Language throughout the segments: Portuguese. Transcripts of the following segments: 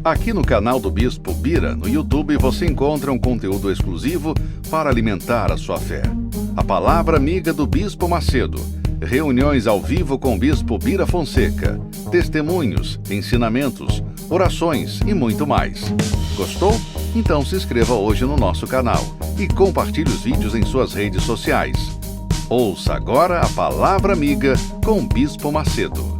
Aqui no canal do Bispo Bira, no YouTube, você encontra um conteúdo exclusivo para alimentar a sua fé. A Palavra Amiga do Bispo Macedo. Reuniões ao vivo com o Bispo Bira Fonseca. Testemunhos, ensinamentos, orações e muito mais. Gostou? Então se inscreva hoje no nosso canal e compartilhe os vídeos em suas redes sociais. Ouça agora a Palavra Amiga com o Bispo Macedo.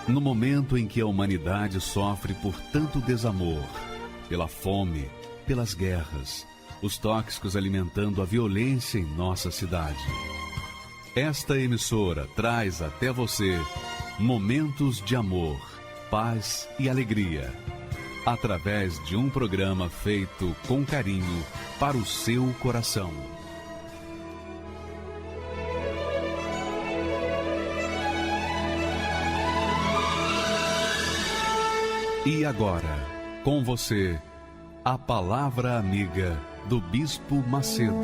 No momento em que a humanidade sofre por tanto desamor, pela fome, pelas guerras, os tóxicos alimentando a violência em nossa cidade, esta emissora traz até você momentos de amor, paz e alegria, através de um programa feito com carinho para o seu coração. E agora, com você, a Palavra Amiga do Bispo Macedo.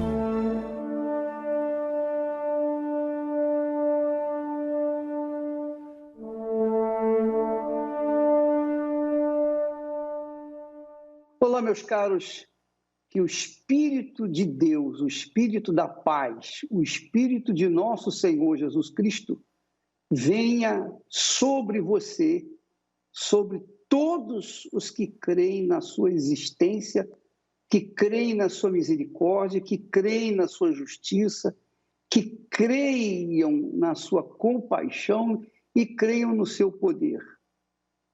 Olá, meus caros, que o Espírito de Deus, o Espírito da paz, o Espírito de nosso Senhor Jesus Cristo, venha sobre você, sobre todos os que creem na sua existência, que creem na sua misericórdia, que creem na sua justiça, que creiam na sua compaixão e creiam no seu poder.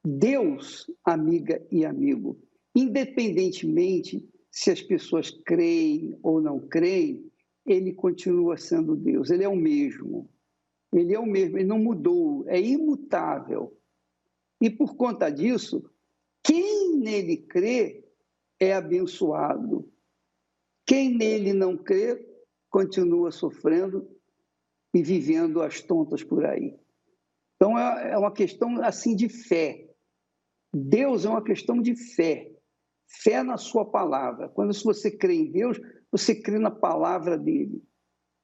Deus, amiga e amigo, independentemente se as pessoas creem ou não creem, Ele continua sendo Deus, Ele é o mesmo. Ele é o mesmo, Ele não mudou, é imutável. E por conta disso, quem nele crê é abençoado. Quem nele não crê, continua sofrendo e vivendo as tontas por aí. Então é uma questão assim de fé. Deus é uma questão de fé. Fé na sua palavra. Quando você crê em Deus, você crê na palavra dele.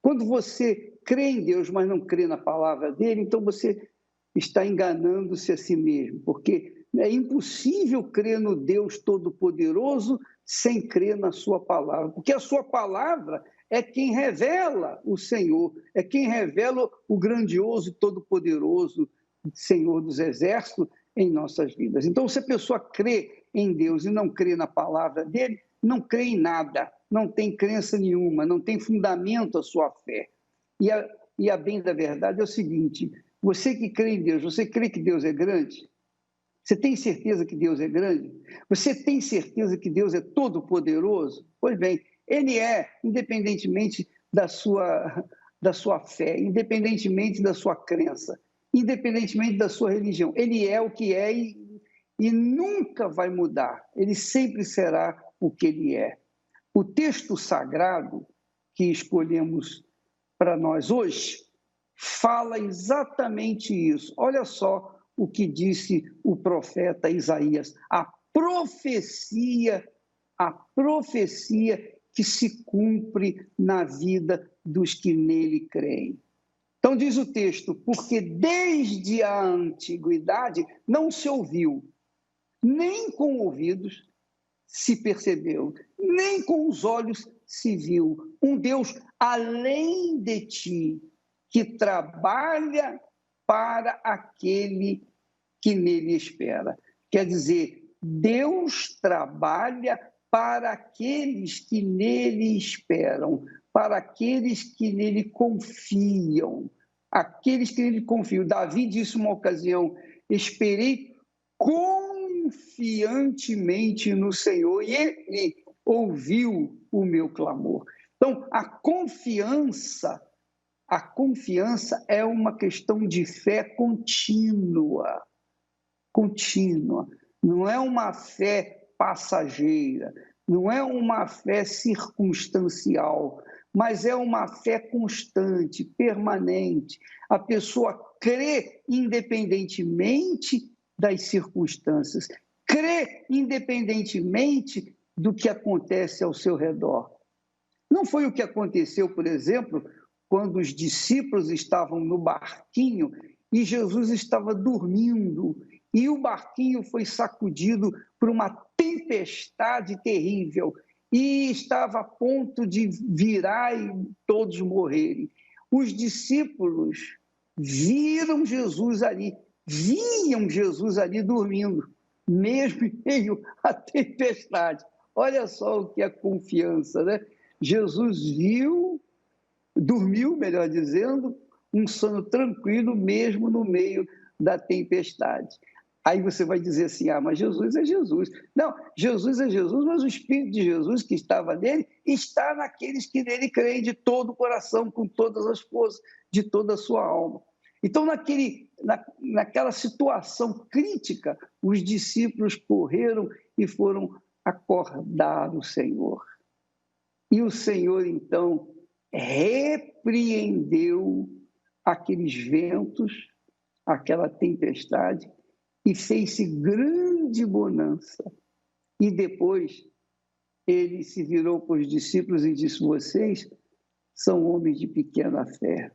Quando você crê em Deus, mas não crê na palavra dele, então você está enganando-se a si mesmo, porque é impossível crer no Deus Todo-Poderoso sem crer na sua palavra, porque a sua palavra é quem revela o Senhor, é quem revela o grandioso e todo-poderoso Senhor dos Exércitos em nossas vidas. Então, se a pessoa crê em Deus e não crê na palavra dele, não crê em nada, não tem crença nenhuma, não tem fundamento a sua fé. E a bem da verdade é o seguinte: você que crê em Deus, você crê que Deus é grande? Você tem certeza que Deus é grande? Você tem certeza que Deus é todo-poderoso? Pois bem, Ele é, independentemente da sua fé, independentemente da sua crença, independentemente da sua religião. Ele é o que é e nunca vai mudar. Ele sempre será o que Ele é. O texto sagrado que escolhemos para nós hoje fala exatamente isso. Olha só o que disse o profeta Isaías, a profecia que se cumpre na vida dos que nele creem. Então diz o texto: porque desde a antiguidade não se ouviu, nem com ouvidos se percebeu, nem com os olhos se viu um Deus além de ti, que trabalha para aquele que nele espera. Quer dizer, Deus trabalha para aqueles que nele esperam, para aqueles que nele confiam, aqueles que nele confiam. Davi disse uma ocasião: esperei confiantemente no Senhor e Ele ouviu o meu clamor. Então, a confiança é uma questão de fé contínua. Não é uma fé passageira, não é uma fé circunstancial, mas é uma fé constante, permanente. A pessoa crê independentemente das circunstâncias, crê independentemente do que acontece ao seu redor. Não foi o que aconteceu, por exemplo, quando os discípulos estavam no barquinho e Jesus estava dormindo e o barquinho foi sacudido por uma tempestade terrível e estava a ponto de virar e todos morrerem. Os discípulos viam Jesus ali dormindo, mesmo em meio à tempestade. Olha só o que é confiança, né? Jesus dormiu, melhor dizendo, um sono tranquilo mesmo no meio da tempestade. Aí você vai dizer assim, mas Jesus é Jesus. Não, Jesus é Jesus, mas o Espírito de Jesus que estava nele está naqueles que nele creem de todo o coração, com todas as forças, de toda a sua alma. Então, naquela situação crítica, os discípulos correram e foram acordar o Senhor. E o Senhor, então, repreendeu aqueles ventos, aquela tempestade, e fez-se grande bonança. E depois ele se virou para os discípulos e disse: vocês são homens de pequena fé.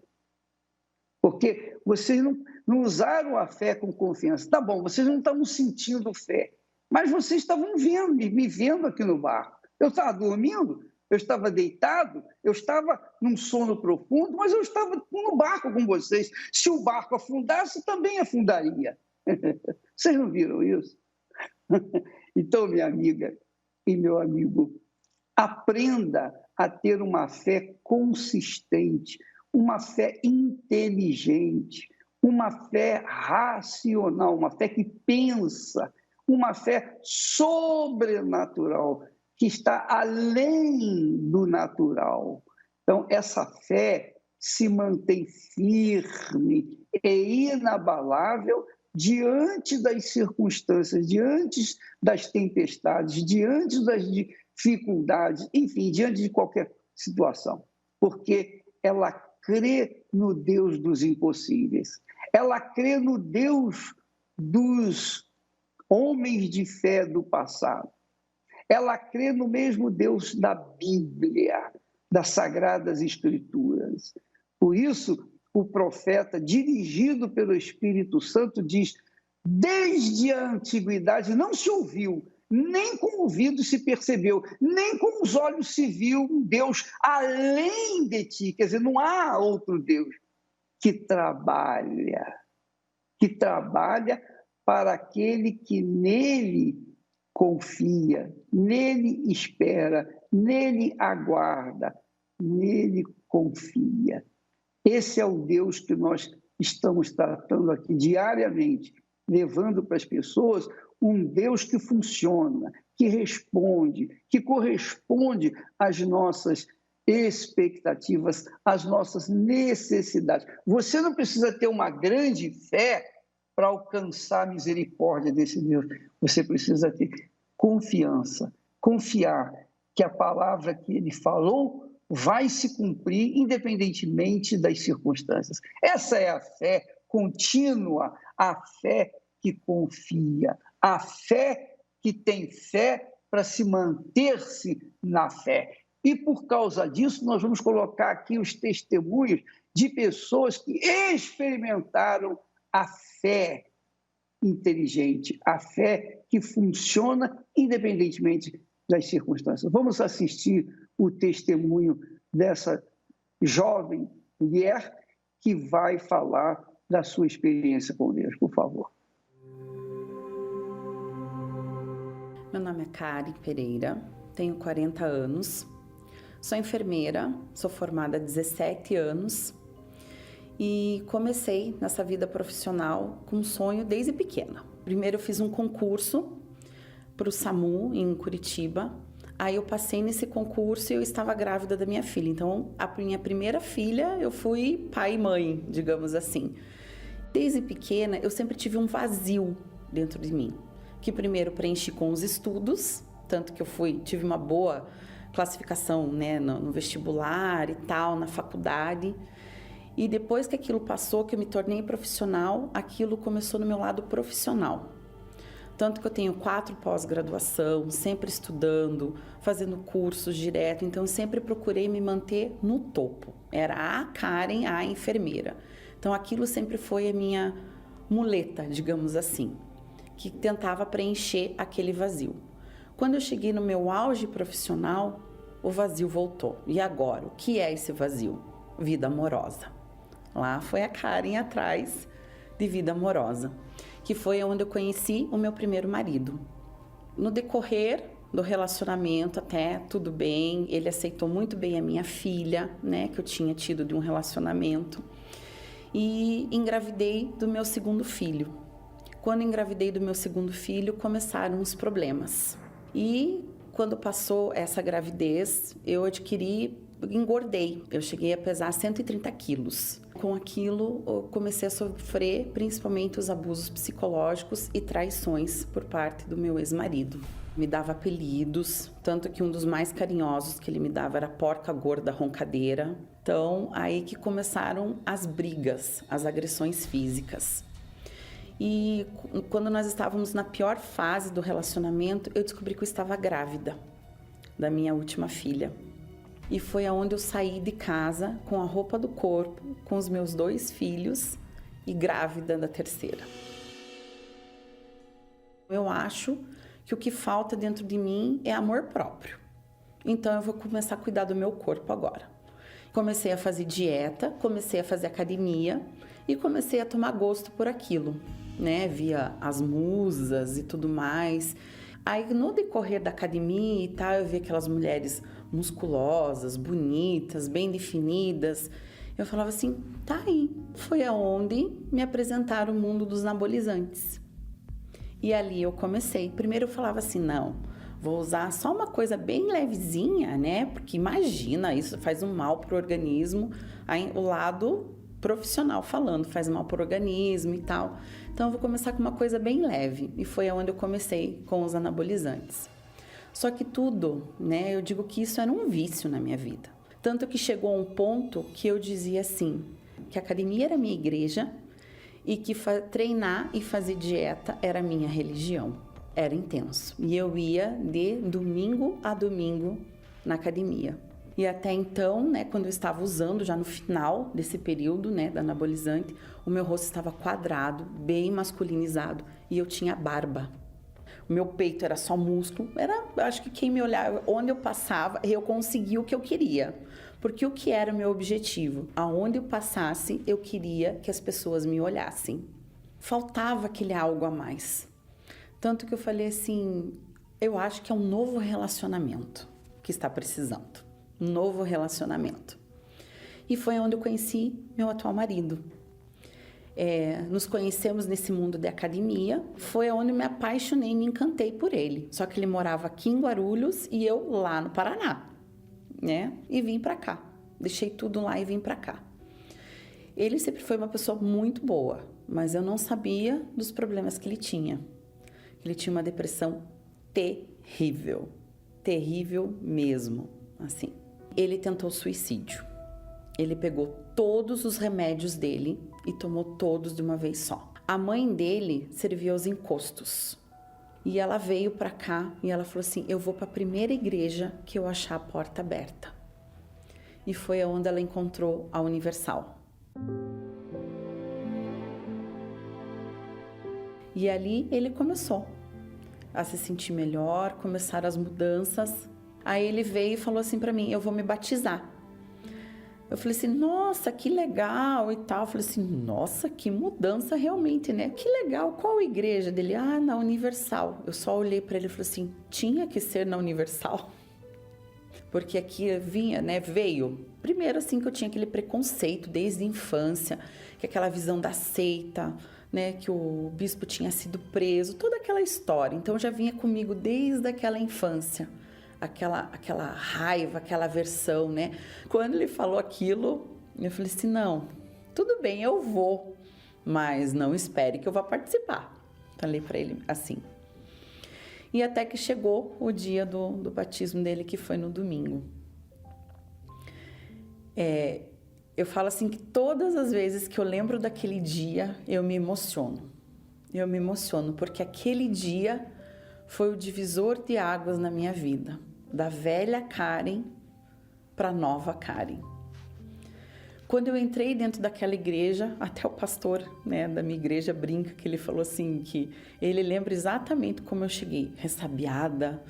Porque vocês não usaram a fé com confiança. Tá bom, vocês não estavam sentindo fé, mas vocês estavam me vendo aqui no barco. Eu estava dormindo, eu estava deitado, eu estava num sono profundo, mas eu estava no barco com vocês. Se o barco afundasse, também afundaria. Vocês não viram isso? Então, minha amiga e meu amigo, aprenda a ter uma fé consistente, uma fé inteligente, uma fé racional, uma fé que pensa, uma fé sobrenatural, que está além do natural. Então, essa fé se mantém firme e inabalável diante das circunstâncias, diante das tempestades, diante das dificuldades, enfim, diante de qualquer situação, porque ela crê no Deus dos impossíveis, ela crê no Deus dos homens de fé do passado, ela crê no mesmo Deus da Bíblia, das Sagradas Escrituras. Por isso, o profeta, dirigido pelo Espírito Santo, diz: desde a antiguidade não se ouviu, nem com o ouvido se percebeu, nem com os olhos se viu um Deus além de ti. Quer dizer, não há outro Deus que trabalha para aquele que nele confia, nele espera, nele aguarda, nele confia. Esse é o Deus que nós estamos tratando aqui diariamente, levando para as pessoas um Deus que funciona, que responde, que corresponde às nossas expectativas, às nossas necessidades. Você não precisa ter uma grande fé para alcançar a misericórdia desse Deus. Você precisa ter confiança, confiar que a palavra que ele falou vai se cumprir independentemente das circunstâncias. Essa é a fé contínua, a fé que confia, a fé que tem fé para se manter-se na fé. E por causa disso, nós vamos colocar aqui os testemunhos de pessoas que experimentaram a fé inteligente, a fé que funciona independentemente das circunstâncias. Vamos assistir o testemunho dessa jovem mulher que vai falar da sua experiência com Deus, por favor. Meu nome é Kari Pereira, tenho 40 anos, sou enfermeira, sou formada há 17 anos e comecei nessa vida profissional com um sonho desde pequena. Primeiro eu fiz um concurso para o SAMU em Curitiba. Aí eu passei nesse concurso e eu estava grávida da minha filha. Então, a minha primeira filha, eu fui pai e mãe, digamos assim. Desde pequena, eu sempre tive um vazio dentro de mim, que primeiro preenchi com os estudos, tanto que eu tive uma boa classificação, né, no vestibular e tal, na faculdade. E depois que aquilo passou, que eu me tornei profissional, aquilo começou no meu lado profissional. Tanto que eu tenho 4 pós-graduação, sempre estudando, fazendo cursos direto, então eu sempre procurei me manter no topo. Era a Karen, a enfermeira. Então aquilo sempre foi a minha muleta, digamos assim, que tentava preencher aquele vazio. Quando eu cheguei no meu auge profissional, o vazio voltou. E agora, o que é esse vazio? Vida amorosa. Lá foi a Karen atrás de vida amorosa, que foi onde eu conheci o meu primeiro marido. No decorrer do relacionamento, até tudo bem, ele aceitou muito bem a minha filha, né, que eu tinha tido de um relacionamento, e engravidei do meu segundo filho. Quando engravidei do meu segundo filho, começaram os problemas. E quando passou essa gravidez, eu engordei. Eu cheguei a pesar 130 quilos. Com aquilo, eu comecei a sofrer principalmente os abusos psicológicos e traições por parte do meu ex-marido. Me dava apelidos, tanto que um dos mais carinhosos que ele me dava era porca gorda roncadeira. Então, aí que começaram as brigas, as agressões físicas. E quando nós estávamos na pior fase do relacionamento, eu descobri que eu estava grávida da minha última filha. E foi aonde eu saí de casa com a roupa do corpo, com os meus 2 filhos e grávida da terceira. Eu acho que o que falta dentro de mim é amor próprio. Então eu vou começar a cuidar do meu corpo agora. Comecei a fazer dieta, comecei a fazer academia e comecei a tomar gosto por aquilo, né? Via as musas e tudo mais. Aí no decorrer da academia e tal, eu vi aquelas mulheres musculosas, bonitas, bem definidas. Eu falava assim, tá aí. Foi aonde me apresentaram o mundo dos anabolizantes. E ali eu comecei. Primeiro eu falava assim, não, vou usar só uma coisa bem levezinha, né? Porque imagina, isso faz um mal pro organismo. Aí o lado profissional falando, faz mal pro organismo e tal. Então eu vou começar com uma coisa bem leve. E foi aonde eu comecei com os anabolizantes. Só que tudo, né? Eu digo que isso era um vício na minha vida. Tanto que chegou a um ponto que eu dizia assim, que a academia era a minha igreja e que treinar e fazer dieta era a minha religião. Era intenso. E eu ia de domingo a domingo na academia. E até então, né, quando eu estava usando, já no final desse período, né, da anabolizante, o meu rosto estava quadrado, bem masculinizado e eu tinha barba. O meu peito era só músculo, acho que quem me olhava, onde eu passava, eu conseguia o que eu queria. Porque o que era o meu objetivo? Aonde eu passasse, eu queria que as pessoas me olhassem. Faltava aquele algo a mais. Tanto que eu falei assim, eu acho que é um novo relacionamento que está precisando. Um novo relacionamento. E foi onde eu conheci meu atual marido. Nos conhecemos nesse mundo de academia, foi onde me apaixonei e me encantei por ele. Só que ele morava aqui em Guarulhos e eu lá no Paraná, né? E vim pra cá. Deixei tudo lá e vim pra cá. Ele sempre foi uma pessoa muito boa, mas eu não sabia dos problemas que ele tinha. Ele tinha uma depressão terrível. Terrível mesmo, assim. Ele tentou suicídio. Ele pegou todos os remédios dele e tomou todos de uma vez só. A mãe dele servia aos encostos. E ela veio pra cá e ela falou assim, eu vou pra primeira igreja que eu achar a porta aberta. E foi onde ela encontrou a Universal. E ali ele começou a se sentir melhor, começaram as mudanças. Aí ele veio e falou assim pra mim, eu vou me batizar. Eu falei assim, nossa, que legal e tal. Eu falei assim, nossa, que mudança realmente, né? Que legal, qual igreja dele? Ah, na Universal. Eu só olhei para ele e falei assim, tinha que ser na Universal. Porque aqui vinha, né, veio. Primeiro assim que eu tinha aquele preconceito desde a infância, que aquela visão da seita, né, que o bispo tinha sido preso, toda aquela história. Então já vinha comigo desde aquela infância. Aquela raiva, aquela aversão, né? Quando ele falou aquilo, eu falei assim, não, tudo bem, eu vou, mas não espere que eu vá participar. Falei para ele assim. E até que chegou o dia do batismo dele, que foi no domingo. Eu falo assim que todas as vezes que eu lembro daquele dia, eu me emociono. Eu me emociono porque aquele dia foi o divisor de águas na minha vida, da velha Karen para a nova Karen. Quando eu entrei dentro daquela igreja, até o pastor, da minha igreja brinca que ele falou assim, que ele lembra exatamente como eu cheguei, ressabiada,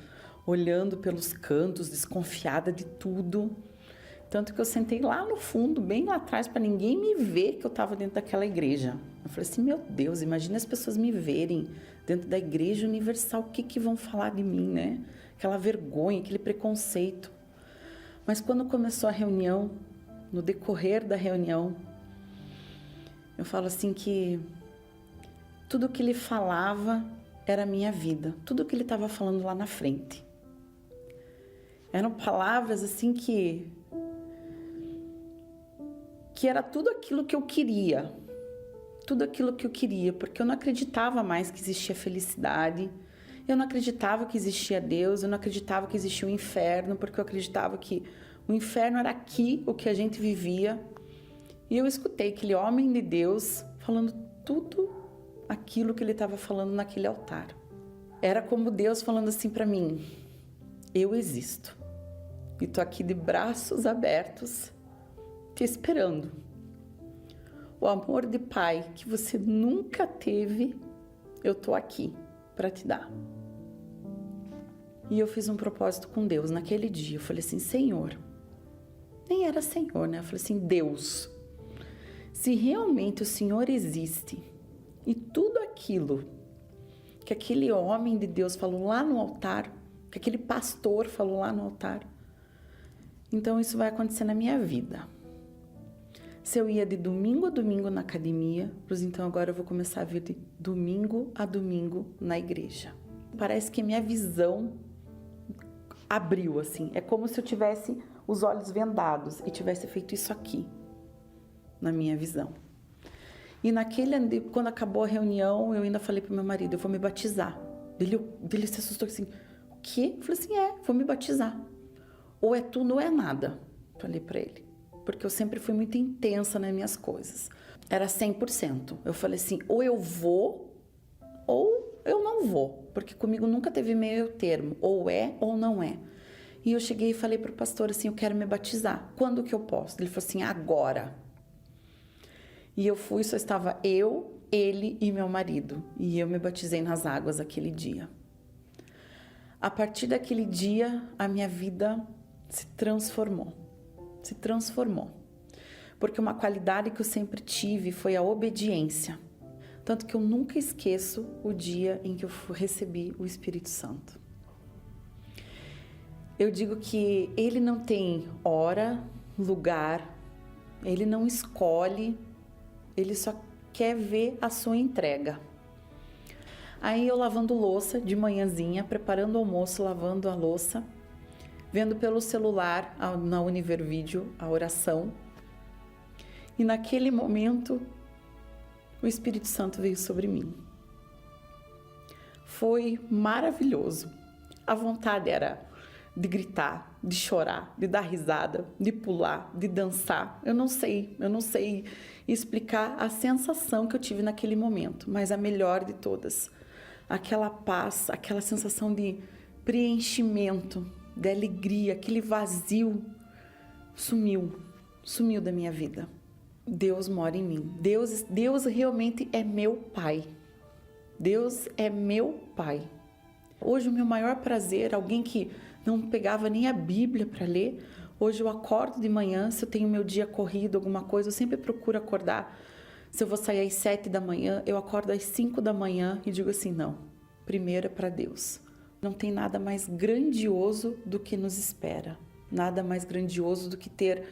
olhando pelos cantos, desconfiada de tudo. Tanto que eu sentei lá no fundo, bem lá atrás, para ninguém me ver que eu estava dentro daquela igreja. Eu falei assim, meu Deus, imagina as pessoas me verem dentro da Igreja Universal, o que vão falar de mim, né? Aquela vergonha, aquele preconceito. Mas quando começou a reunião, no decorrer da reunião, eu falo assim que tudo que ele falava era a minha vida, tudo que ele estava falando lá na frente. Eram palavras assim que era tudo aquilo que eu queria, porque eu não acreditava mais que existia felicidade, eu não acreditava que existia Deus, eu não acreditava que existia o inferno, porque eu acreditava que o inferno era aqui, o que a gente vivia. E eu escutei aquele homem de Deus falando tudo aquilo que ele estava falando naquele altar. Era como Deus falando assim para mim, eu existo. E tô aqui de braços abertos, te esperando. O amor de pai que você nunca teve, eu tô aqui para te dar. E eu fiz um propósito com Deus naquele dia. Eu falei assim, Senhor, nem era Senhor, né? Eu falei assim, Deus, se realmente o Senhor existe e tudo aquilo que aquele homem de Deus falou lá no altar, que aquele pastor falou lá no altar, então isso vai acontecer na minha vida. Se eu ia de domingo a domingo na academia, pois então agora eu vou começar a vir de domingo a domingo na igreja. Parece que minha visão abriu assim, é como se eu tivesse os olhos vendados e tivesse feito isso aqui, na minha visão. E quando acabou a reunião, eu ainda falei pro meu marido, eu vou me batizar. Ele se assustou assim, o quê? Eu falei assim, vou me batizar. Ou é tudo ou é nada, falei pra ele. Porque eu sempre fui muito intensa nas minhas coisas. Era 100%. Eu falei assim, ou eu vou, ou eu não vou. Porque comigo nunca teve meio termo, ou é ou não é. E eu cheguei e falei pro pastor assim, eu quero me batizar. Quando que eu posso? Ele falou assim, agora. E eu fui, só estava eu, ele e meu marido. E eu me batizei nas águas aquele dia. A partir daquele dia, a minha vida se transformou. Porque uma qualidade que eu sempre tive foi a obediência. Tanto que eu nunca esqueço o dia em que eu recebi o Espírito Santo. Eu digo que ele não tem hora, lugar, ele não escolhe, ele só quer ver a sua entrega. Aí eu lavando louça de manhãzinha, preparando o almoço, lavando a louça, vendo pelo celular na Univer Vídeo a oração. E naquele momento, o Espírito Santo veio sobre mim. Foi maravilhoso. A vontade era de gritar, de chorar, de dar risada, de pular, de dançar. Eu não sei explicar a sensação que eu tive naquele momento, mas a melhor de todas. Aquela paz, aquela sensação de preenchimento, de alegria, aquele vazio sumiu da minha vida. Deus mora em mim. Deus realmente é meu pai. Deus é meu pai. Hoje o meu maior prazer, alguém que não pegava nem a Bíblia para ler, hoje eu acordo de manhã, se eu tenho meu dia corrido, alguma coisa, eu sempre procuro acordar. Se eu vou sair às 7 da manhã, eu acordo às 5 da manhã e digo assim, não, primeiro é para Deus. Não tem nada mais grandioso do que nos espera. Nada mais grandioso do que ter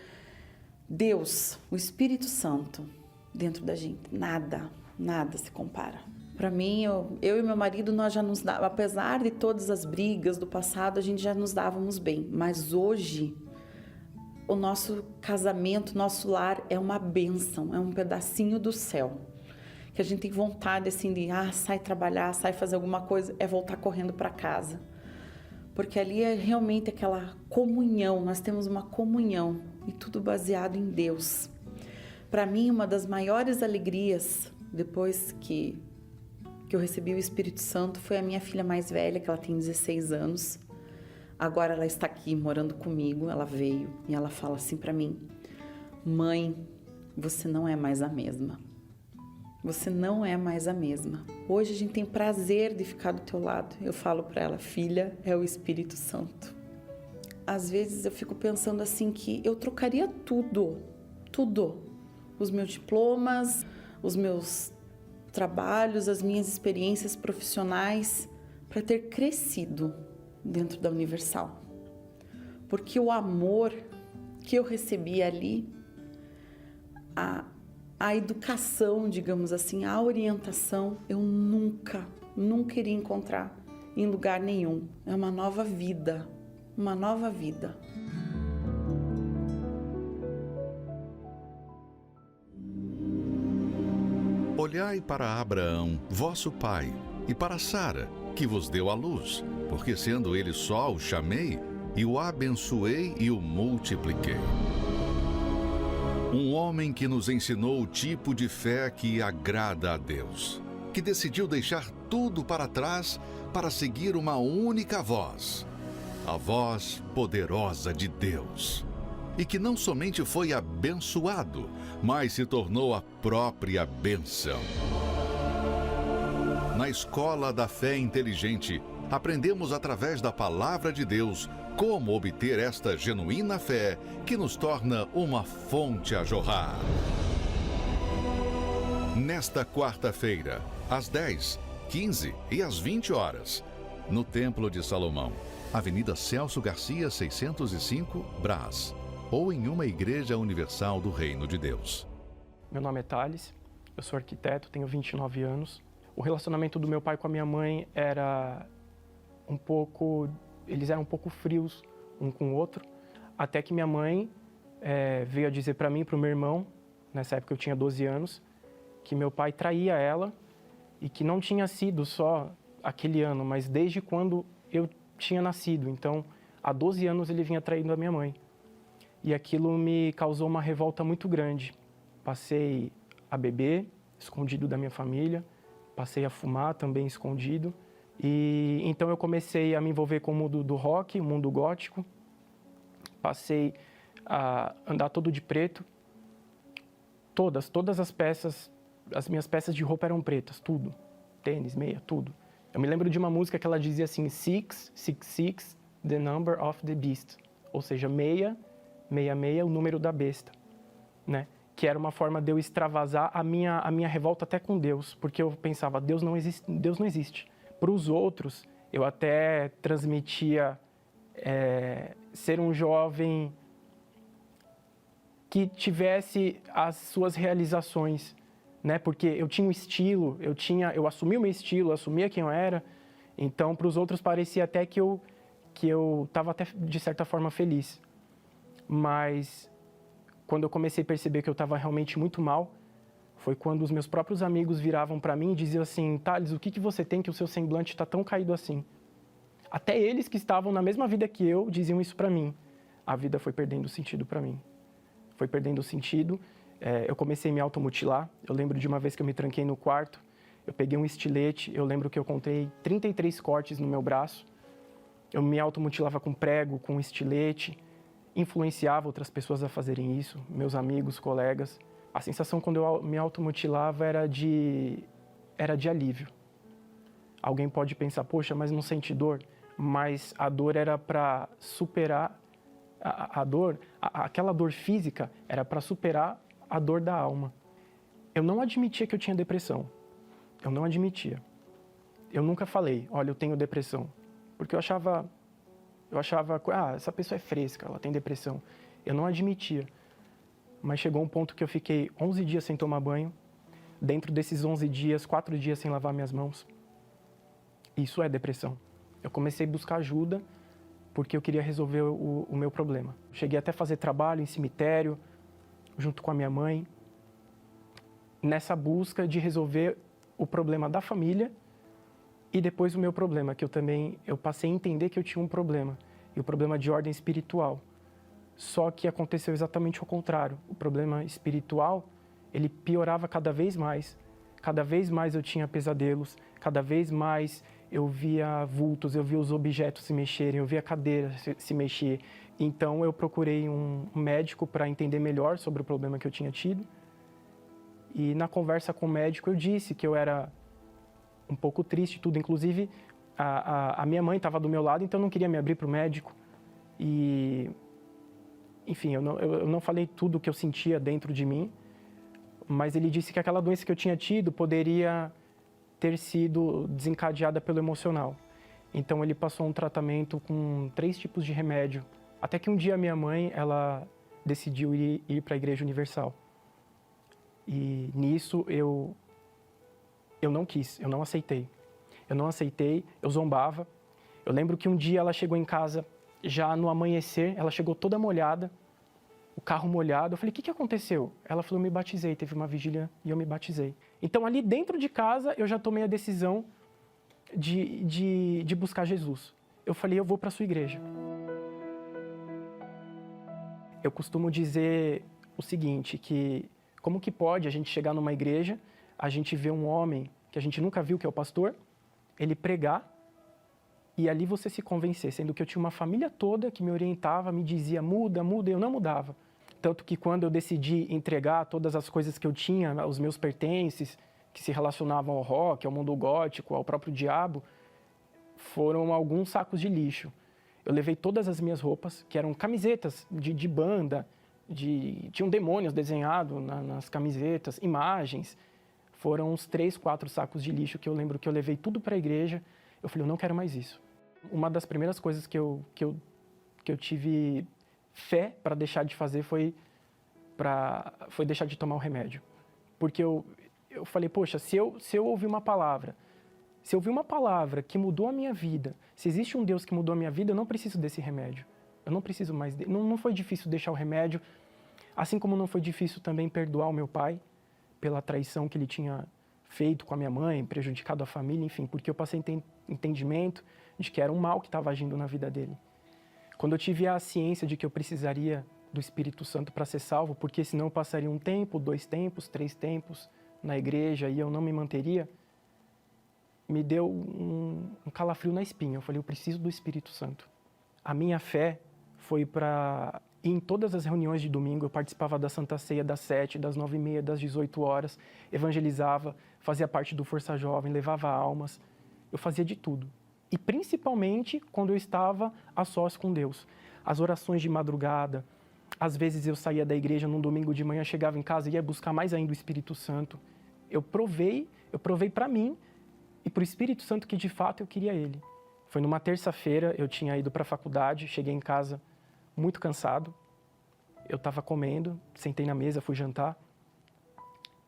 Deus, o Espírito Santo, dentro da gente. Nada se compara. Para mim, eu e meu marido, nós já nos dávamos, apesar de todas as brigas do passado, a gente já nos dávamos bem. Mas hoje, o nosso casamento, nosso lar é uma bênção, é um pedacinho do céu. Que a gente tem vontade assim de, sai trabalhar, sai fazer alguma coisa, é voltar correndo para casa. Porque ali é realmente aquela comunhão, nós temos uma comunhão e tudo baseado em Deus. Para mim, uma das maiores alegrias, depois que que eu recebi o Espírito Santo foi a minha filha mais velha, que ela tem 16 anos. Agora ela está aqui morando comigo, ela veio e ela fala assim para mim: mãe, você não é mais a mesma. Você não é mais a mesma. Hoje a gente tem prazer de ficar do teu lado. Eu falo para ela: filha, é o Espírito Santo. Às vezes eu fico pensando assim que eu trocaria tudo. Os meus diplomas, os meus trabalhos, as minhas experiências profissionais para ter crescido dentro da Universal. Porque o amor que eu recebi ali, a educação, digamos assim, a orientação, eu nunca iria encontrar em lugar nenhum. É uma nova vida. Olhai para Abraão, vosso pai, e para Sara, que vos deu a luz, porque sendo ele só o chamei, e o abençoei e o multipliquei. Um homem que nos ensinou o tipo de fé que agrada a Deus, que decidiu deixar tudo para trás para seguir uma única voz, a voz poderosa de Deus. E que não somente foi abençoado, mas se tornou a própria bênção. Na Escola da Fé Inteligente, aprendemos através da Palavra de Deus como obter esta genuína fé que nos torna uma fonte a jorrar. Nesta quarta-feira, às 10, 15 e às 20 horas, no Templo de Salomão, Avenida Celso Garcia, 605, Brás, ou em uma igreja universal do Reino de Deus. Meu nome é Thales, eu sou arquiteto, tenho 29 anos. O relacionamento do meu pai com a minha mãe era eles eram um pouco frios um com o outro, até que minha mãe veio a dizer para mim e para o meu irmão, nessa época eu tinha 12 anos, que meu pai traía ela e que não tinha sido só aquele ano, mas desde quando eu tinha nascido. Então, há 12 anos ele vinha traindo a minha mãe. E aquilo me causou uma revolta muito grande. Passei a beber, escondido da minha família, passei a fumar também escondido. E então eu comecei a me envolver com o mundo do rock, o mundo gótico. Passei a andar todo de preto. Todas as peças, as minhas peças de roupa eram pretas, tudo. Tênis, meia, tudo. Eu me lembro de uma música que ela dizia assim: 666, the number of the beast. Ou seja, 666, o número da besta, né? Que era uma forma de eu extravasar a minha revolta até com Deus, porque eu pensava: Deus não existe. Para os outros, eu até transmitia ser um jovem que tivesse as suas realizações, né? Porque eu tinha um estilo, eu assumi o meu estilo, eu assumia quem eu era. Então, para os outros parecia até que eu estava até de certa forma feliz. Mas quando eu comecei a perceber que eu estava realmente muito mal, foi quando os meus próprios amigos viravam para mim e diziam assim: Thales, o que você tem que o seu semblante está tão caído assim? Até eles que estavam na mesma vida que eu diziam isso para mim. A vida foi perdendo sentido para mim. Foi perdendo sentido. Eu comecei a me automutilar. Eu lembro de uma vez que eu me tranquei no quarto, eu peguei um estilete, eu lembro que eu contei 33 cortes no meu braço. Eu me automutilava com prego, com estilete, influenciava outras pessoas a fazerem isso, meus amigos, colegas. A sensação quando eu me automutilava era de alívio. Alguém pode pensar: poxa, mas não sente dor? Mas a dor era para superar aquela dor física era para superar a dor da alma. Eu não admitia que eu tinha depressão. Eu não admitia. Eu nunca falei: olha, eu tenho depressão. Porque eu achava, essa pessoa é fresca, ela tem depressão. Eu não admitia. Mas chegou um ponto que eu fiquei 11 dias sem tomar banho. Dentro desses 11 dias, 4 dias sem lavar minhas mãos. Isso é depressão. Eu comecei a buscar ajuda porque eu queria resolver o meu problema. Cheguei até a fazer trabalho em cemitério, junto com a minha mãe, nessa busca de resolver o problema da família e depois o meu problema, que eu passei a entender que eu tinha um problema, e o problema de ordem espiritual. Só que aconteceu exatamente o contrário. O problema espiritual, ele piorava cada vez mais cada vez mais eu tinha pesadelos, cada vez mais eu via vultos, eu via os objetos se mexerem, eu via a cadeira se mexer. Então eu procurei um médico para entender melhor sobre o problema que eu tinha tido. E na conversa com o médico eu disse que eu era um pouco triste, tudo. Inclusive a minha mãe estava do meu lado, então eu não queria me abrir para o médico. E, enfim, eu não falei tudo o que eu sentia dentro de mim, mas ele disse que aquela doença que eu tinha tido poderia ter sido desencadeada pelo emocional. Então ele passou um tratamento com 3 tipos de remédio, até que um dia minha mãe, ela decidiu ir para a Igreja Universal. E nisso eu não quis, eu não aceitei. Eu não aceitei, eu zombava. Eu lembro que um dia ela chegou em casa, já no amanhecer, ela chegou toda molhada, o carro molhado. Eu falei, o que aconteceu? Ela falou, eu me batizei, teve uma vigília e eu me batizei. Então ali dentro de casa eu já tomei a decisão de buscar Jesus. Eu falei, eu vou para a sua igreja. Eu costumo dizer o seguinte, que como que pode a gente chegar numa igreja, a gente vê um homem que a gente nunca viu, que é o pastor, ele pregar, e ali você se convencer, sendo que eu tinha uma família toda que me orientava, me dizia, muda, muda, e eu não mudava. Tanto que quando eu decidi entregar todas as coisas que eu tinha, os meus pertences, que se relacionavam ao rock, ao mundo gótico, ao próprio diabo, foram alguns sacos de lixo. Eu levei todas as minhas roupas, que eram camisetas de banda, tinham demônios desenhados nas camisetas, imagens. Foram uns 3, 4 sacos de lixo que eu lembro que eu levei tudo para a igreja. Eu falei, eu não quero mais isso. Uma das primeiras coisas que eu tive fé para deixar de fazer foi deixar de tomar o remédio. Porque eu falei, poxa, se eu ouvir uma palavra, se eu ouvir uma palavra que mudou a minha vida, se existe um Deus que mudou a minha vida, eu não preciso desse remédio. Eu não preciso mais dele. Não foi difícil deixar o remédio, assim como não foi difícil também perdoar o meu pai pela traição que ele tinha feito com a minha mãe, prejudicado a família, enfim, porque eu passei entendimento de que era um mal que estava agindo na vida dele. Quando eu tive a ciência de que eu precisaria do Espírito Santo para ser salvo, porque senão eu passaria 1 tempo, 2 tempos, 3 tempos na igreja e eu não me manteria, me deu um calafrio na espinha. Eu falei, eu preciso do Espírito Santo. A minha fé foi para ir em todas as reuniões de domingo. Eu participava da Santa Ceia das 7, das 9h30, das 18 horas, evangelizava, fazia parte do Força Jovem, levava almas. Eu fazia de tudo. E principalmente quando eu estava a sós com Deus. As orações de madrugada, às vezes eu saía da igreja num domingo de manhã, chegava em casa e ia buscar mais ainda o Espírito Santo. Eu provei para mim e para o Espírito Santo que de fato eu queria ele. Foi numa terça-feira, eu tinha ido para a faculdade, cheguei em casa muito cansado. Eu estava comendo, sentei na mesa, fui jantar.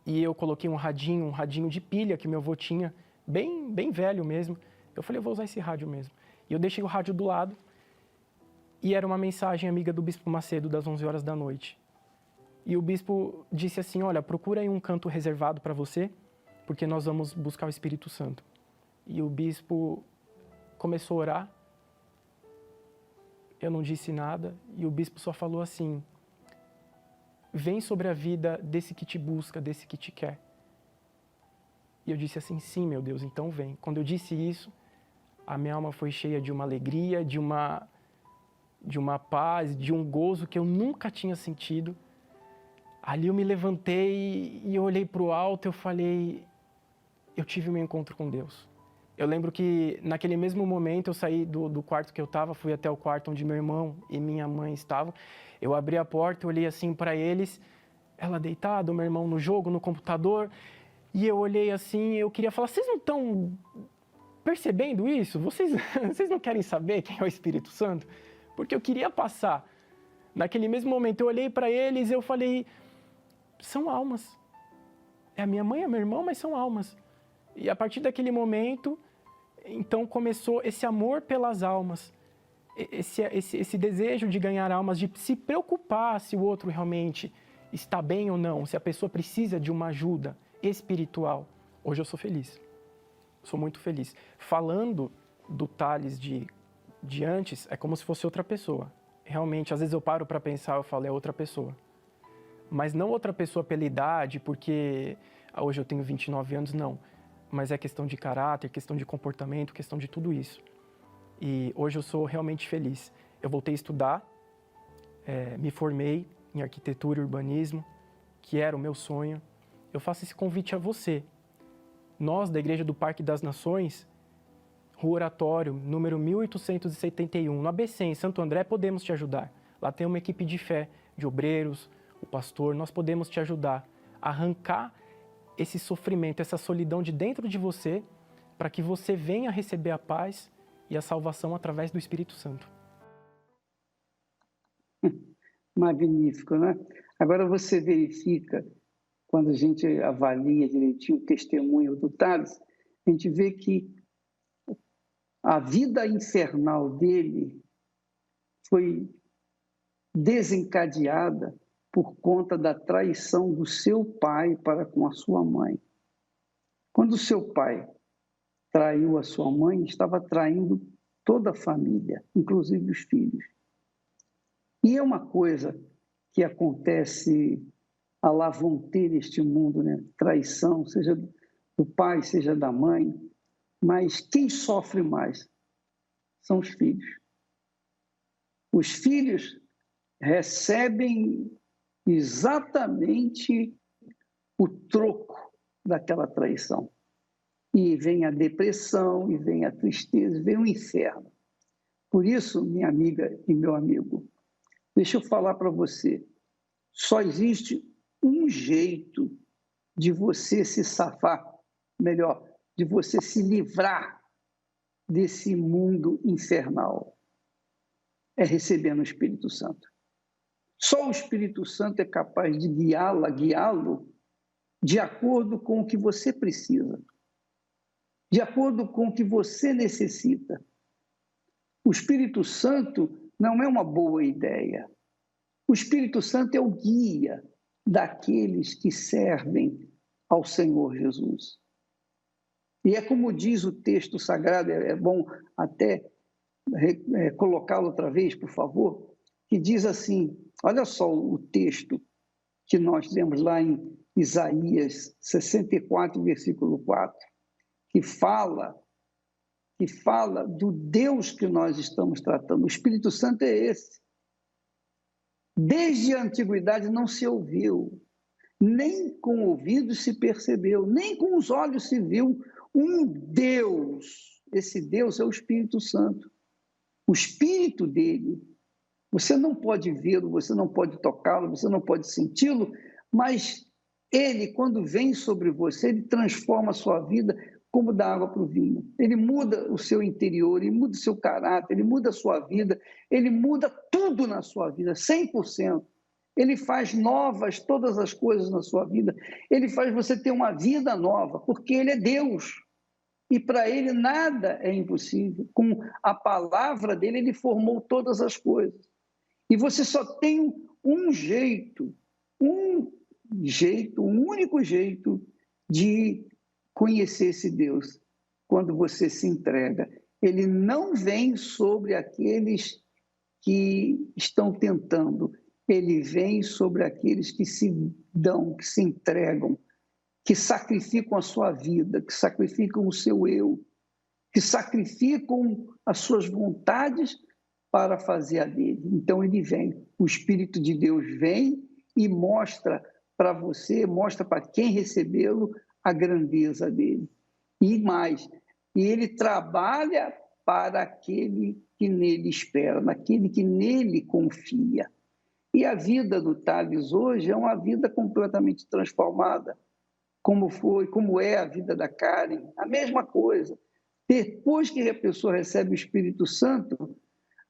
E eu coloquei um radinho de pilha que meu avô tinha, bem velho mesmo. Eu falei, eu vou usar esse rádio mesmo. E eu deixei o rádio do lado e era uma mensagem amiga do Bispo Macedo, das 11 horas da noite. E o bispo disse assim, olha, procura aí um canto reservado para você, porque nós vamos buscar o Espírito Santo. E o bispo começou a orar, eu não disse nada, e o bispo só falou assim, vem sobre a vida desse que te busca, desse que te quer. E eu disse assim, sim, meu Deus, então vem. Quando eu disse isso, a minha alma foi cheia de uma alegria, de uma paz, de um gozo que eu nunca tinha sentido. Ali eu me levantei e eu olhei para o alto e eu falei, eu tive meu encontro com Deus. Eu lembro que naquele mesmo momento eu saí do quarto que eu estava, fui até o quarto onde meu irmão e minha mãe estavam. Eu abri a porta, eu olhei assim para eles, ela deitada, o meu irmão no jogo, no computador. E eu olhei assim, eu queria falar, vocês não estão percebendo isso? Vocês não querem saber quem é o Espírito Santo? Porque eu queria passar. Naquele mesmo momento eu olhei para eles e eu falei, são almas. É a minha mãe, é meu irmão, mas são almas. E a partir daquele momento, então começou esse amor pelas almas, esse desejo de ganhar almas, de se preocupar se o outro realmente está bem ou não, se a pessoa precisa de uma ajuda espiritual. Hoje eu sou feliz, sou muito feliz. Falando do Thales de antes, é como se fosse outra pessoa. Realmente, às vezes eu paro para pensar, eu falo, é outra pessoa. Mas não outra pessoa pela idade, porque hoje eu tenho 29 anos, não. Mas é questão de caráter, questão de comportamento, questão de tudo isso. E hoje eu sou realmente feliz. Eu voltei a estudar, me formei em arquitetura e urbanismo, que era o meu sonho. Eu faço esse convite a você. Nós, da Igreja do Parque das Nações, Rua Oratório, número 1871, no ABC, em Santo André, podemos te ajudar. Lá tem uma equipe de fé, de obreiros, o pastor, nós podemos te ajudar a arrancar esse sofrimento, essa solidão de dentro de você, para que você venha receber a paz e a salvação através do Espírito Santo. Magnífico, né? Agora você verifica, quando a gente avalia direitinho o testemunho do Thales, a gente vê que a vida infernal dele foi desencadeada por conta da traição do seu pai para com a sua mãe. Quando o seu pai traiu a sua mãe, estava traindo toda a família, inclusive os filhos. E é uma coisa que acontece à la vontade neste mundo, né? Traição, seja do pai, seja da mãe, mas quem sofre mais são os filhos. Os filhos recebem exatamente o troco daquela traição. E vem a depressão, e vem a tristeza, e vem o inferno. Por isso, minha amiga e meu amigo, deixa eu falar para você, só existe um jeito de você se safar, melhor, de você se livrar desse mundo infernal. É recebendo o Espírito Santo. Só o Espírito Santo é capaz de guiá-lo de acordo com o que você precisa, de acordo com o que você necessita. O Espírito Santo não é uma boa ideia. O Espírito Santo é o guia daqueles que servem ao Senhor Jesus. E é como diz o texto sagrado, é bom até colocá-lo outra vez, por favor, que diz assim, olha só o texto que nós lemos lá em Isaías 64, versículo 4, que fala do Deus que nós estamos tratando. O Espírito Santo é esse. Desde a antiguidade não se ouviu, nem com o ouvido se percebeu, nem com os olhos se viu um Deus. Esse Deus é o Espírito Santo. O Espírito dele, você não pode vê-lo, você não pode tocá-lo, você não pode senti-lo, mas ele, quando vem sobre você, ele transforma a sua vida como da água para o vinho. Ele muda o seu interior, ele muda o seu caráter, ele muda a sua vida, ele muda tudo na sua vida, 100%. Ele faz novas todas as coisas na sua vida. Ele faz você ter uma vida nova, porque ele é Deus. E para ele nada é impossível. Com a palavra dele, ele formou todas as coisas. E você só tem um único jeito de conhecer esse Deus, quando você se entrega. Ele não vem sobre aqueles que estão tentando, ele vem sobre aqueles que se dão, que se entregam, que sacrificam a sua vida, que sacrificam o seu eu, que sacrificam as suas vontades para fazer a dele. Então ele vem, o Espírito de Deus vem e mostra para você, mostra para quem recebê-lo a grandeza dele. E mais, ele trabalha para aquele que nele espera, naquele que nele confia. E a vida do Thales hoje é uma vida completamente transformada, como é a vida da Karen, a mesma coisa. Depois que a pessoa recebe o Espírito Santo,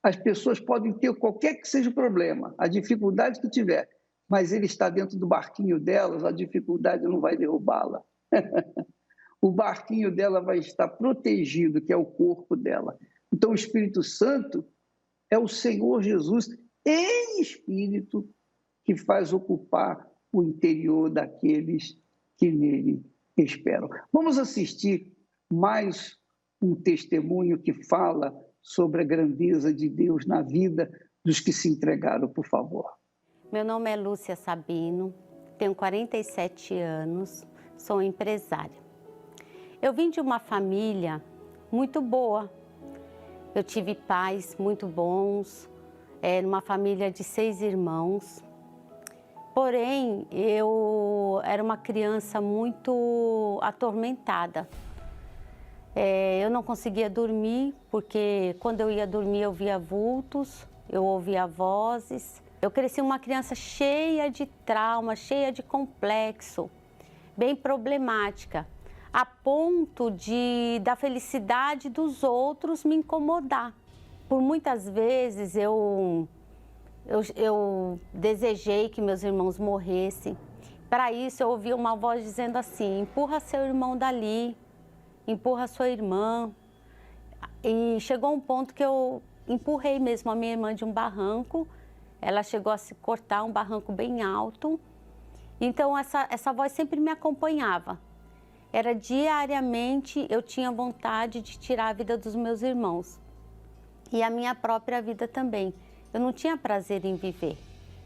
as pessoas podem ter qualquer que seja o problema, a dificuldade que tiver, mas ele está dentro do barquinho delas, a dificuldade não vai derrubá-la. O barquinho dela vai estar protegido, que é o corpo dela. Então, o Espírito Santo é o Senhor Jesus em espírito que faz ocupar o interior daqueles que nele esperam. Vamos assistir mais um testemunho que fala sobre a grandeza de Deus na vida dos que se entregaram, por favor. Meu nome é Lúcia Sabino, tenho 47 anos, sou empresária. Eu vim de uma família muito boa. Eu tive pais muito bons, numa família de 6 irmãos. Porém, eu era uma criança muito atormentada. Eu não conseguia dormir, porque quando eu ia dormir eu via vultos, eu ouvia vozes. Eu cresci uma criança cheia de trauma, cheia de complexo, bem problemática, a ponto da felicidade dos outros me incomodar. Por muitas vezes eu desejei que meus irmãos morressem. Para isso eu ouvi uma voz dizendo assim: empurra seu irmão dali, empurra sua irmã. E chegou um ponto que eu empurrei mesmo a minha irmã de um barranco. Ela chegou a se cortar, um barranco bem alto. Então essa voz sempre me acompanhava. Era diariamente, eu tinha vontade de tirar a vida dos meus irmãos. E a minha própria vida também. Eu não tinha prazer em viver.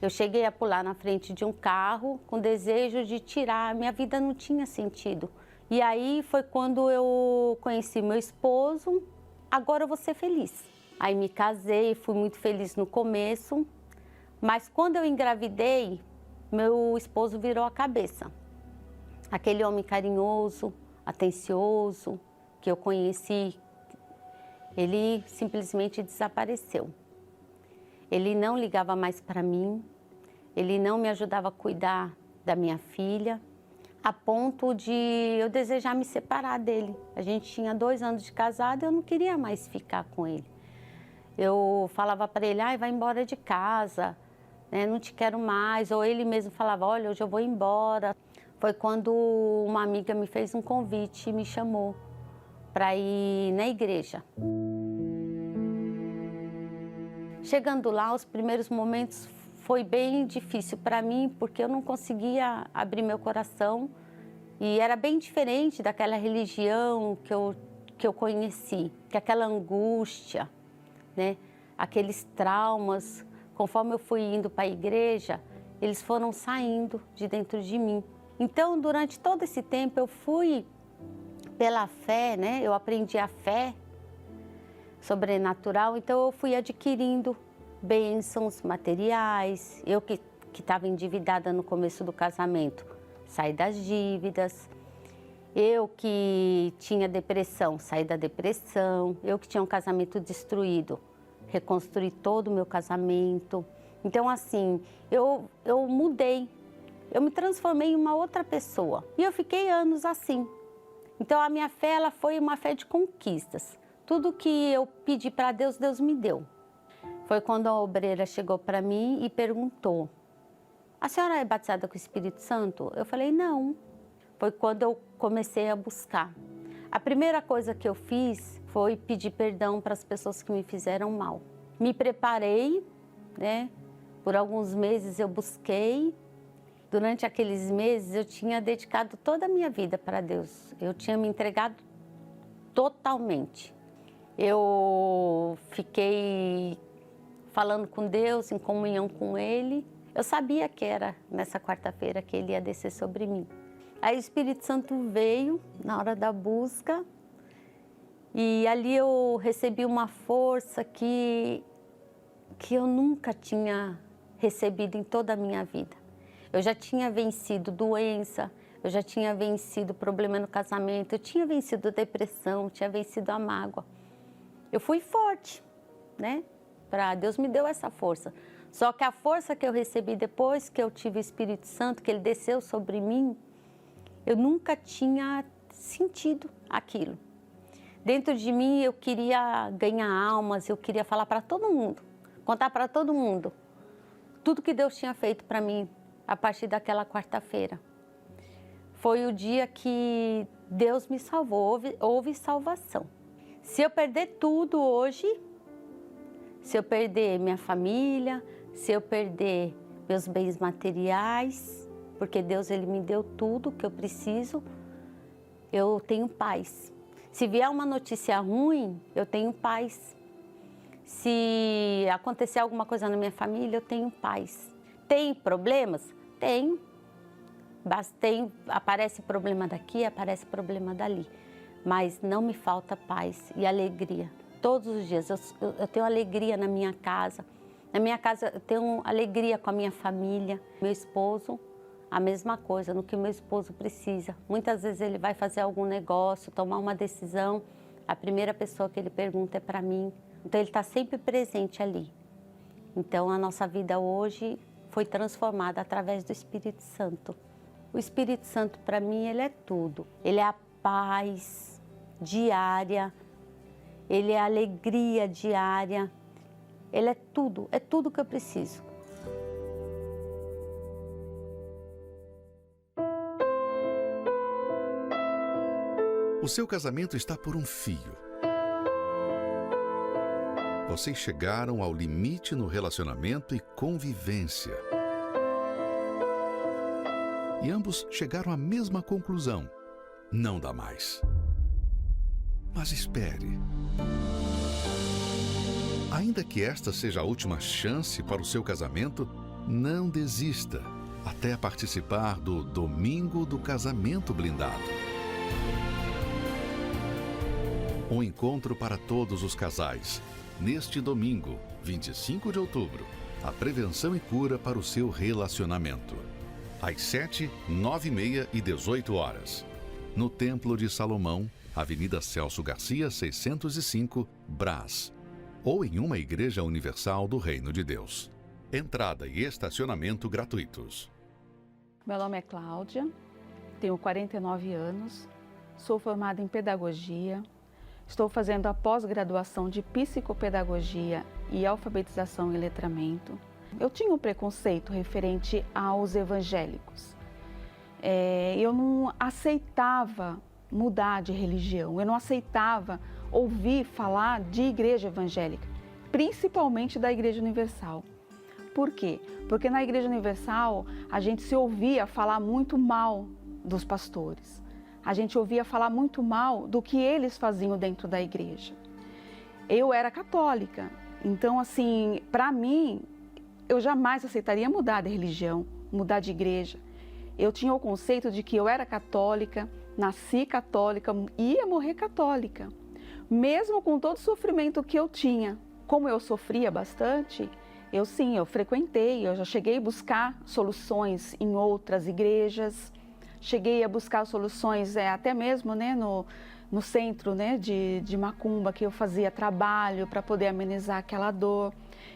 Eu cheguei a pular na frente de um carro com desejo de tirar, minha vida não tinha sentido. E aí foi quando eu conheci meu esposo, agora eu vou ser feliz. Aí me casei, fui muito feliz no começo, mas quando eu engravidei, meu esposo virou a cabeça. Aquele homem carinhoso, atencioso, que eu conheci, ele simplesmente desapareceu. Ele não ligava mais para mim, ele não me ajudava a cuidar da minha filha, a ponto de eu desejar me separar dele. A gente tinha 2 anos de casado e eu não queria mais ficar com ele. Eu falava para ele: ai, vai embora de casa, né? Não te quero mais. Ou ele mesmo falava: olha, hoje eu vou embora. Foi quando uma amiga me fez um convite e me chamou para ir na igreja. Chegando lá, os primeiros momentos foi bem difícil para mim, porque eu não conseguia abrir meu coração e era bem diferente daquela religião que eu conheci, que aquela angústia, né? Aqueles traumas, conforme eu fui indo para a igreja, eles foram saindo de dentro de mim. Então, durante todo esse tempo, eu fui pela fé, né? Eu aprendi a fé sobrenatural, então eu fui adquirindo bênçãos materiais. Eu que estava endividada no começo do casamento, saí das dívidas. Eu que tinha depressão, saí da depressão. Eu que tinha um casamento destruído, reconstruí todo o meu casamento. Então, assim, eu mudei, eu me transformei em uma outra pessoa. E eu fiquei anos assim. Então, a minha fé, ela foi uma fé de conquistas. Tudo que eu pedi para Deus, Deus me deu. Foi quando a obreira chegou para mim e perguntou: a senhora é batizada com o Espírito Santo? Eu falei: não. Foi quando eu comecei a buscar. A primeira coisa que eu fiz foi pedir perdão para as pessoas que me fizeram mal. Me preparei, né? Por alguns meses eu busquei. Durante aqueles meses eu tinha dedicado toda a minha vida para Deus. Eu tinha me entregado totalmente. Eu fiquei falando com Deus, em comunhão com Ele. Eu sabia que era nessa quarta-feira que Ele ia descer sobre mim. Aí o Espírito Santo veio na hora da busca e ali eu recebi uma força que eu nunca tinha recebido em toda a minha vida. Eu já tinha vencido doença, eu já tinha vencido problema no casamento, eu tinha vencido depressão, tinha vencido a mágoa. Eu fui forte, né? Deus me deu essa força. Só que a força que eu recebi depois que eu tive o Espírito Santo, que Ele desceu sobre mim, eu nunca tinha sentido aquilo. Dentro de mim eu queria ganhar almas, eu queria falar para todo mundo, contar para todo mundo tudo que Deus tinha feito para mim a partir daquela quarta-feira. Foi o dia que Deus me salvou, houve salvação. Se eu perder tudo hoje, se eu perder minha família, se eu perder meus bens materiais, porque Deus Ele me deu tudo que eu preciso, eu tenho paz. Se vier uma notícia ruim, eu tenho paz. Se acontecer alguma coisa na minha família, eu tenho paz. Tem problemas? Tenho. Aparece problema daqui, aparece problema dali, mas não me falta paz e alegria. Todos os dias eu tenho alegria na minha casa. Na minha casa eu tenho alegria com a minha família. Meu esposo, a mesma coisa, no que meu esposo precisa. Muitas vezes ele vai fazer algum negócio, tomar uma decisão, a primeira pessoa que ele pergunta é para mim. Então ele está sempre presente ali. Então a nossa vida hoje foi transformada através do Espírito Santo. O Espírito Santo, para mim, ele é tudo. Ele é a paz diária, ele é a alegria diária, ele é tudo que eu preciso. O seu casamento está por um fio. Vocês chegaram ao limite no relacionamento e convivência. E ambos chegaram à mesma conclusão: não dá mais. Mas espere. Ainda que esta seja a última chance para o seu casamento, não desista até participar do Domingo do Casamento Blindado. Um encontro para todos os casais. Neste domingo, 25 de outubro, a prevenção e cura para o seu relacionamento. Às 7, 9h30 e 18 horas. No Templo de Salomão, Avenida Celso Garcia, 605, Brás. Ou em uma igreja universal do Reino de Deus. Entrada e estacionamento gratuitos. Meu nome é Cláudia, tenho 49 anos, sou formada em pedagogia, estou fazendo a pós-graduação de psicopedagogia e alfabetização e letramento. Eu tinha um preconceito referente aos evangélicos. Eu não aceitava mudar de religião, eu não aceitava ouvir falar de igreja evangélica, principalmente da Igreja Universal. Por quê? Porque na Igreja Universal a gente se ouvia falar muito mal dos pastores. A gente ouvia falar muito mal do que eles faziam dentro da igreja. Eu era católica, então assim, para mim, eu jamais aceitaria mudar de religião, mudar de igreja. Eu tinha o conceito de que eu era católica, nasci católica, ia morrer católica. Mesmo com todo o sofrimento que eu tinha, como eu sofria bastante, eu frequentei, eu já cheguei a buscar soluções em outras igrejas, cheguei a buscar soluções até mesmo no centro de macumba, que eu fazia trabalho para poder amenizar aquela dor.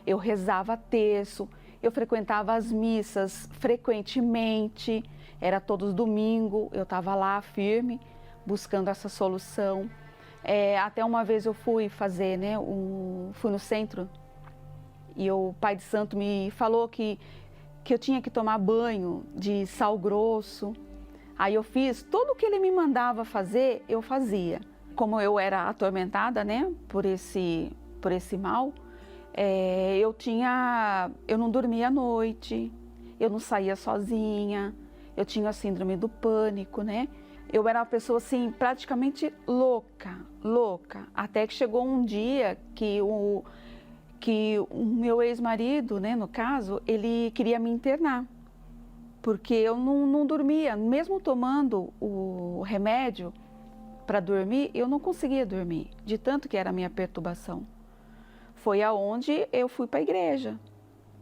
Eu rezava terço, eu frequentava as missas frequentemente, era todos domingo, eu estava lá firme, buscando essa solução. Até uma vez eu fui fazer, fui no centro e o pai de santo me falou que eu tinha que tomar banho de sal grosso. Aí eu fiz tudo o que ele me mandava fazer, eu fazia. Como eu era atormentada, por esse mal, eu não dormia à noite, eu não saía sozinha, eu tinha a síndrome do pânico, Eu era uma pessoa assim, praticamente louca, até que chegou um dia que o meu ex-marido, no caso, ele queria me internar. Porque eu não dormia, mesmo tomando o remédio para dormir, eu não conseguia dormir, de tanto que era a minha perturbação. Foi aonde eu fui para a igreja.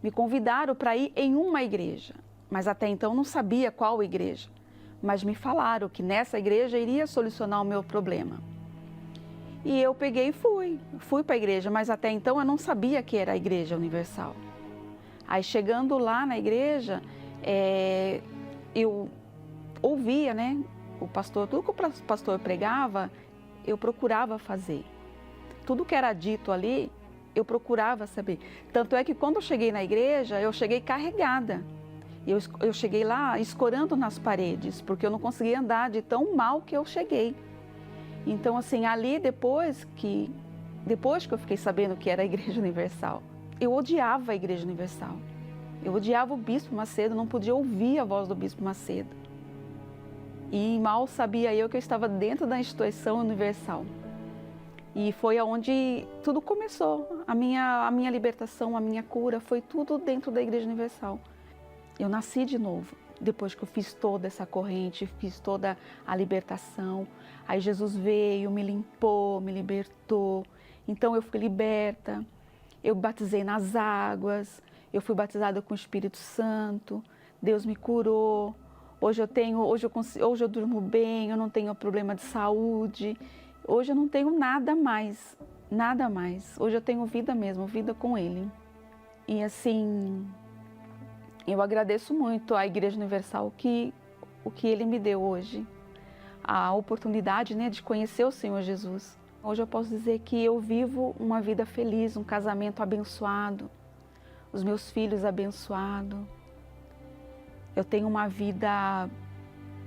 Me convidaram para ir em uma igreja, mas até então não sabia qual igreja. Mas me falaram que nessa igreja iria solucionar o meu problema. E eu peguei e fui para a igreja, mas até então eu não sabia que era a Igreja Universal. Aí chegando lá na igreja, eu ouvia, o pastor, tudo que o pastor pregava, eu procurava fazer. Tudo que era dito ali, eu procurava saber. Tanto é que quando eu cheguei na igreja, eu cheguei carregada. Eu cheguei lá escorando nas paredes, porque eu não conseguia andar de tão mal que eu cheguei. Então, assim, ali depois que eu fiquei sabendo que era a Igreja Universal, eu odiava a Igreja Universal. Eu odiava o Bispo Macedo, não podia ouvir a voz do Bispo Macedo. E mal sabia eu que eu estava dentro da instituição universal. E foi aonde tudo começou. A minha libertação, a minha cura, foi tudo dentro da Igreja Universal. Eu nasci de novo, depois que eu fiz toda essa corrente, fiz toda a libertação. Aí Jesus veio, me limpou, me libertou. Então eu fui liberta, eu batizei nas águas, eu fui batizada com o Espírito Santo, Deus me curou. Hoje eu durmo bem, eu não tenho problema de saúde. Hoje eu não tenho nada mais, nada mais. Hoje eu tenho vida mesmo, vida com Ele. E assim, eu agradeço muito à Igreja Universal o que Ele me deu hoje. A oportunidade, né, de conhecer o Senhor Jesus. Hoje eu posso dizer que eu vivo uma vida feliz, um casamento abençoado, os meus filhos abençoados. Eu tenho uma vida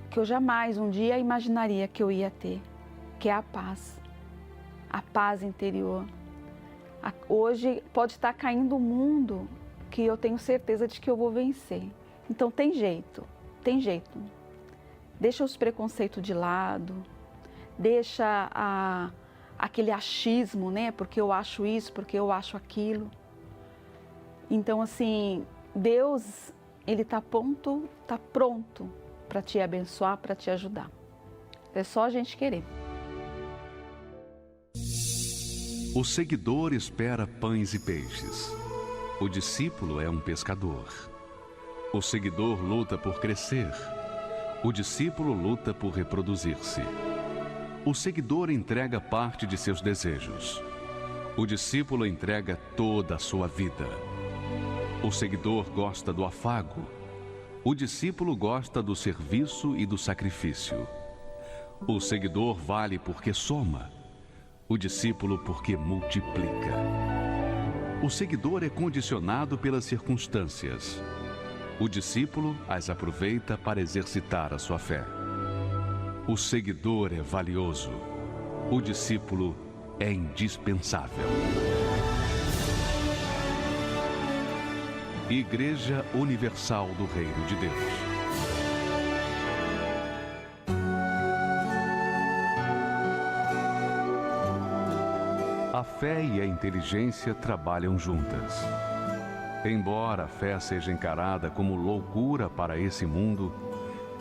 que eu jamais um dia imaginaria que eu ia ter, que é a paz interior. Hoje pode estar caindo o mundo que eu tenho certeza de que eu vou vencer. Então tem jeito. Deixa os preconceitos de lado, deixa aquele achismo, né? Porque eu acho isso, porque eu acho aquilo. Então, assim, Deus, Ele está pronto para te abençoar, para te ajudar. É só a gente querer. O seguidor espera pães e peixes. O discípulo é um pescador. O seguidor luta por crescer. O discípulo luta por reproduzir-se. O seguidor entrega parte de seus desejos. O discípulo entrega toda a sua vida. O seguidor gosta do afago. O discípulo gosta do serviço e do sacrifício. O seguidor vale porque soma. O discípulo porque multiplica. O seguidor é condicionado pelas circunstâncias. O discípulo as aproveita para exercitar a sua fé. O seguidor é valioso. O discípulo é indispensável. Igreja Universal do Reino de Deus. A fé e a inteligência trabalham juntas. Embora a fé seja encarada como loucura para esse mundo,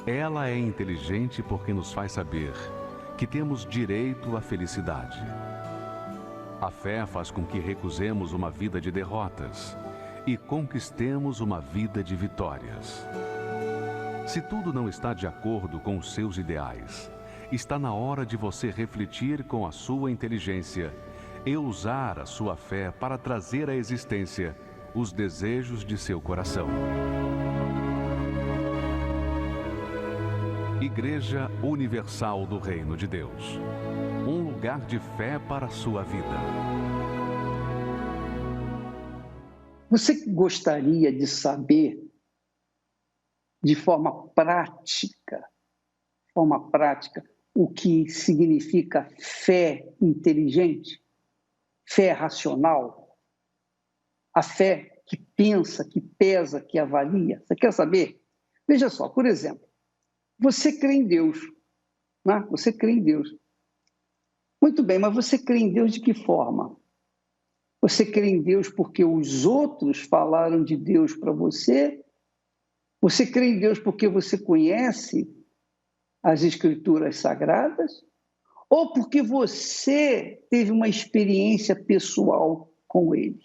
ela é inteligente porque nos faz saber que temos direito à felicidade. A fé faz com que recusemos uma vida de derrotas e conquistemos uma vida de vitórias. Se tudo não está de acordo com os seus ideais, está na hora de você refletir com a sua inteligência e usar a sua fé para trazer à existência os desejos de seu coração. Igreja Universal do Reino de Deus. Um lugar de fé para a sua vida. Você gostaria de saber, de forma prática, o que significa fé inteligente? Fé racional? A fé que pensa, que pesa, que avalia? Você quer saber? Veja só, por exemplo, você crê em Deus, né? Você crê em Deus. Muito bem, mas você crê em Deus de que forma? Você crê em Deus porque os outros falaram de Deus para você? Você crê em Deus porque você conhece as Escrituras Sagradas? Ou porque você teve uma experiência pessoal com Ele?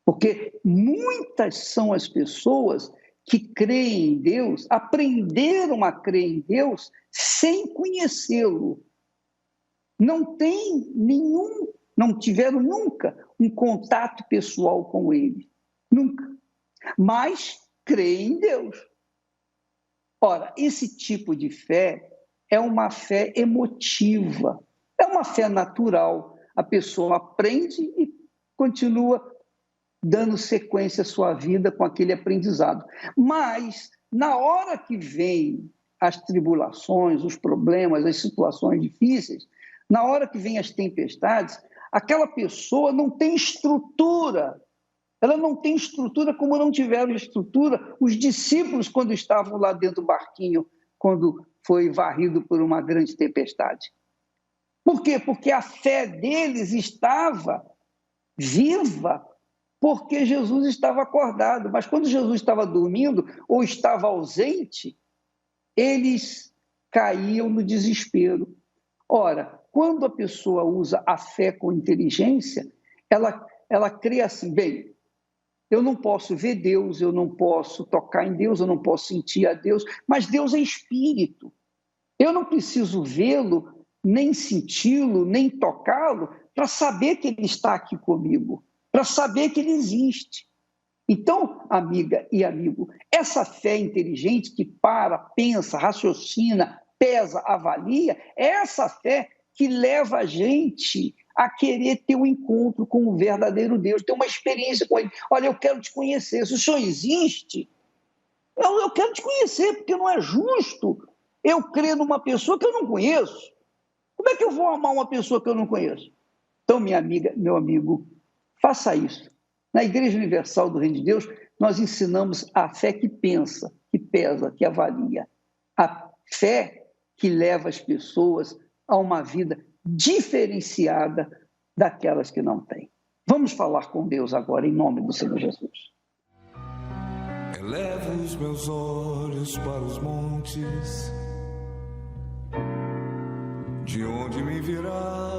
Porque muitas são as pessoas que creem em Deus, aprenderam a crer em Deus sem conhecê-lo. Não tiveram nunca um contato pessoal com Ele. Nunca. Mas creem em Deus. Ora, esse tipo de fé é uma fé emotiva, é uma fé natural. A pessoa aprende e continua dando sequência à sua vida com aquele aprendizado. Mas, na hora que vem as tribulações, os problemas, as situações difíceis, na hora que vem as tempestades, aquela pessoa não tem estrutura. Ela não tem estrutura como não tiveram estrutura os discípulos quando estavam lá dentro do barquinho, quando foi varrido por uma grande tempestade. Por quê? Porque a fé deles estava viva porque Jesus estava acordado. Mas quando Jesus estava dormindo ou estava ausente, eles caíam no desespero. Ora, quando a pessoa usa a fé com inteligência, ela crê assim, bem, eu não posso ver Deus, eu não posso tocar em Deus, eu não posso sentir a Deus, mas Deus é espírito. Eu não preciso vê-lo, nem senti-lo, nem tocá-lo, para saber que ele está aqui comigo, para saber que ele existe. Então, amiga e amigo, essa fé inteligente que para, pensa, raciocina, pesa, avalia, é essa fé que leva a gente a querer ter um encontro com o verdadeiro Deus, ter uma experiência com ele. Olha, eu quero te conhecer. Se o Senhor existe, eu quero te conhecer, porque não é justo eu crer numa pessoa que eu não conheço. Como é que eu vou amar uma pessoa que eu não conheço? Então, minha amiga, meu amigo, faça isso. Na Igreja Universal do Reino de Deus, nós ensinamos a fé que pensa, que pesa, que avalia. A fé que leva as pessoas a uma vida diferenciada daquelas que não têm. Vamos falar com Deus agora, em nome do Senhor Jesus. Elevo os meus olhos para os montes, de onde me virá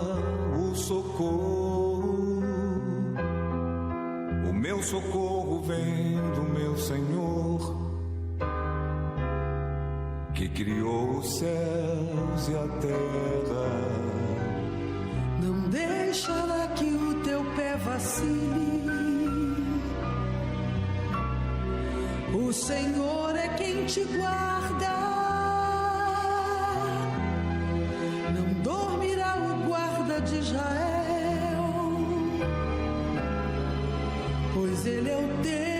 o socorro? O meu socorro vem do meu Senhor, que criou os céus e a terra. Não deixará que o teu pé vacile. O Senhor é quem te guarda. Não dormirá o guarda de Israel, pois ele é o teu